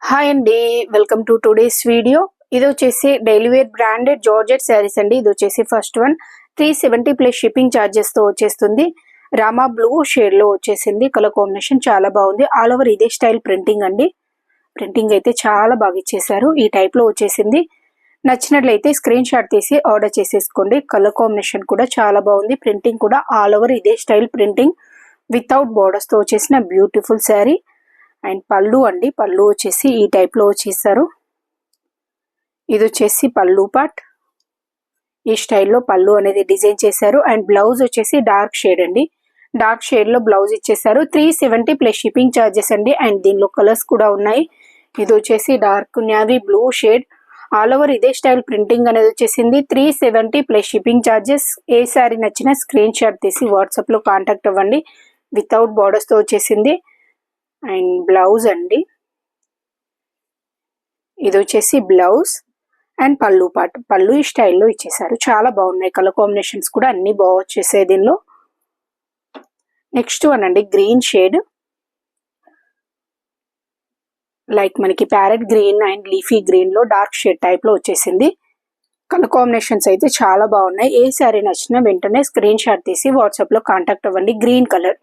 Hi అండి, welcome to today's video. ఇది వచ్చేసి daily wear branded georgette saris అండి. ఇది వచ్చేసి first one 370 plus shipping charges తో వచ్చేస్తుంది. రామా బ్లూ షేడ్ లో వచ్చేసింది. కలర్ కాంబినేషన్ చాలా బాగుంది. ఆల్ ఓవర్ ఇదే స్టైల్ ప్రింటింగ్ అండి. ప్రింటింగ్ అయితే చాలా బాగా ఇచ్చేసారు. ఈ టైప్ లో వచ్చేసింది. నచ్చినట్లయితే స్క్రీన్ షాట్ తీసి ఆర్డర్ చేసేసుకోండి. కలర్ కాంబినేషన్ కూడా చాలా బాగుంది. ప్రింటింగ్ కూడా ఆల్ ఓవర్ ఇదే స్టైల్ ప్రింటింగ్ వితౌట్ బోర్డర్స్ తో వచ్చేసిన బ్యూటిఫుల్ శారీ. అండ్ పళ్ళు అండి, పళ్ళు వచ్చేసి ఈ టైప్ లో వచ్చేసారు. ఇది వచ్చేసి పళ్ళు పార్ట్. ఈ స్టైల్లో పళ్ళు అనేది డిజైన్ చేశారు. అండ్ బ్లౌజ్ వచ్చేసి డార్క్ షేడ్ అండి. డార్క్ షేడ్ లో బ్లౌజ్ ఇచ్చేసారు. 370 ప్లస్ షిప్పింగ్ ఛార్జెస్ అండి. అండ్ దీనిలో కలర్స్ కూడా ఉన్నాయి. ఇది వచ్చేసి dark navy blue shade. All over ఇదే స్టైల్ ప్రింటింగ్ అనేది వచ్చేసింది. 370 ప్లస్ షిప్పింగ్ ఛార్జెస్. ఏ శారీ నచ్చినా స్క్రీన్ షాట్ తీసి వాట్సాప్ లో కాంటాక్ట్ అవ్వండి. వితౌట్ బోర్డర్స్ తో వచ్చేసింది. అండ్ బ్లౌజ్ అండి, ఇది వచ్చేసి బ్లౌజ్ అండ్ పళ్ళు పార్ట్. పళ్ళు ఈ స్టైల్లో ఇచ్చేసారు. చాలా బాగున్నాయి. కలర్ కాంబినేషన్స్ కూడా అన్ని బాగా వచ్చేసాయి దీనిలో. నెక్స్ట్ వన్ అండి, గ్రీన్ షేడ్. లైక్ మనకి parrot green and leafy green లో డార్క్ షేడ్ టైప్ లో వచ్చేసింది. కలర్ కాంబినేషన్స్ అయితే చాలా బాగున్నాయి. ఏ శారీ నచ్చినా వెంటనే స్క్రీన్ షాట్ తీసి వాట్సాప్ లో కాంటాక్ట్ అవ్వండి. Green colour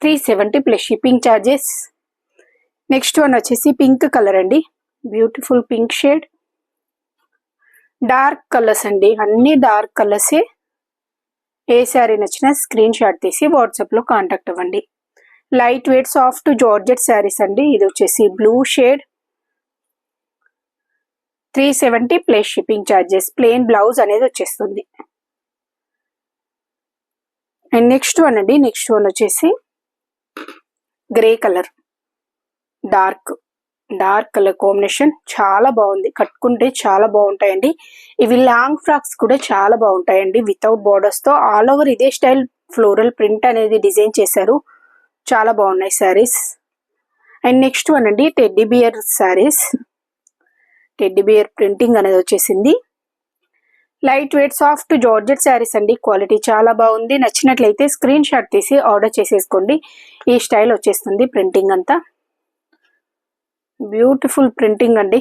370 plus shipping charges. Next one వచ్చేసి పింక్ కలర్ అండి. Beautiful pink shade. Dark colours అండి, అన్ని డార్క్ కలర్సే. ఏ శారీ నచ్చినా స్క్రీన్ షాట్ తీసి వాట్సాప్ లో కాంటాక్ట్ అవ్వండి. Light weight soft georgette saris అండి. ఇది వచ్చేసి blue shade. 370 plus shipping charges. Plain blouse అనేది వచ్చేస్తుంది. అండ్ నెక్స్ట్ వన్ అండి, నెక్స్ట్ వన్ వచ్చేసి grey colour. Dark colour combination చాలా బాగుంది. కట్టుకుంటే చాలా బాగుంటాయండి. ఇవి లాంగ్ ఫ్రాక్స్ కూడా చాలా బాగుంటాయండి. వితౌట్ బోర్డర్స్ తో ఆల్ ఓవర్ ఇదే స్టైల్ ఫ్లోరల్ ప్రింట్ అనేది డిజైన్ చేశారు. చాలా బాగున్నాయి శారీస్. అండ్ నెక్స్ట్ వన్ అండి, teddy bear saris. Teddy bear printing అనేది వచ్చేసింది. Light weight soft georgette saris అండి. క్వాలిటీ చాలా బాగుంది. నచ్చినట్లయితే స్క్రీన్ షాట్ తీసి ఆర్డర్ చేసేసుకోండి. ఈ స్టైల్ వచ్చేస్తుంది ప్రింటింగ్ అంతా. బ్యూటిఫుల్ ప్రింటింగ్ అండి.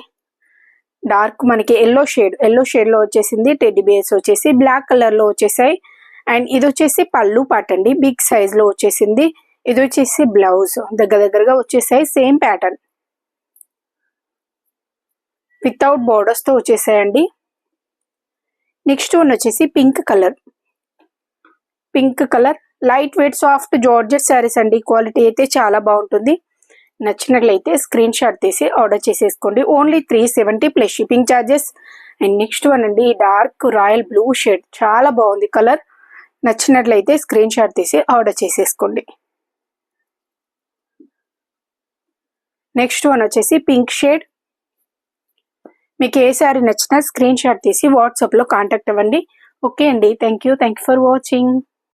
డార్క్ మనకి ఎల్లో షేడ్ లో వచ్చేసింది. టెడ్డీ బియర్స్ వచ్చేసి బ్లాక్ కలర్ లో వచ్చేసాయి. అండ్ ఇది వచ్చేసి పళ్ళు పార్ట్ అండి. బిగ్ సైజ్ లో వచ్చేసింది. ఇది వచ్చేసి బ్లౌజ్ దగ్గరగా వచ్చేసాయి. సేమ్ ప్యాటర్న్ వితౌట్ బోర్డర్స్ తో వచ్చేసాయండి. నెక్స్ట్ వన్ వచ్చేసి pink colour light weight soft georgette saris అండి. క్వాలిటీ అయితే చాలా బాగుంటుంది. నచ్చినట్లయితే స్క్రీన్ షాట్ తీసి ఆర్డర్ చేసేసుకోండి. Only 370 plus shipping charges. And next one అండి, డార్క్ రాయల్ బ్లూ షేడ్. చాలా బాగుంది కలర్. నచ్చినట్లయితే స్క్రీన్ షాట్ తీసి ఆర్డర్ చేసేసుకోండి. నెక్స్ట్ వన్ వచ్చేసి పింక్ షేడ్. మీకు ఏ శారీ నచ్చినా స్క్రీన్ షాట్ తీసి వాట్సాప్ లో కాంటాక్ట్ అవ్వండి. ఓకే అండి, థ్యాంక్ యూ ఫర్ వాచింగ్.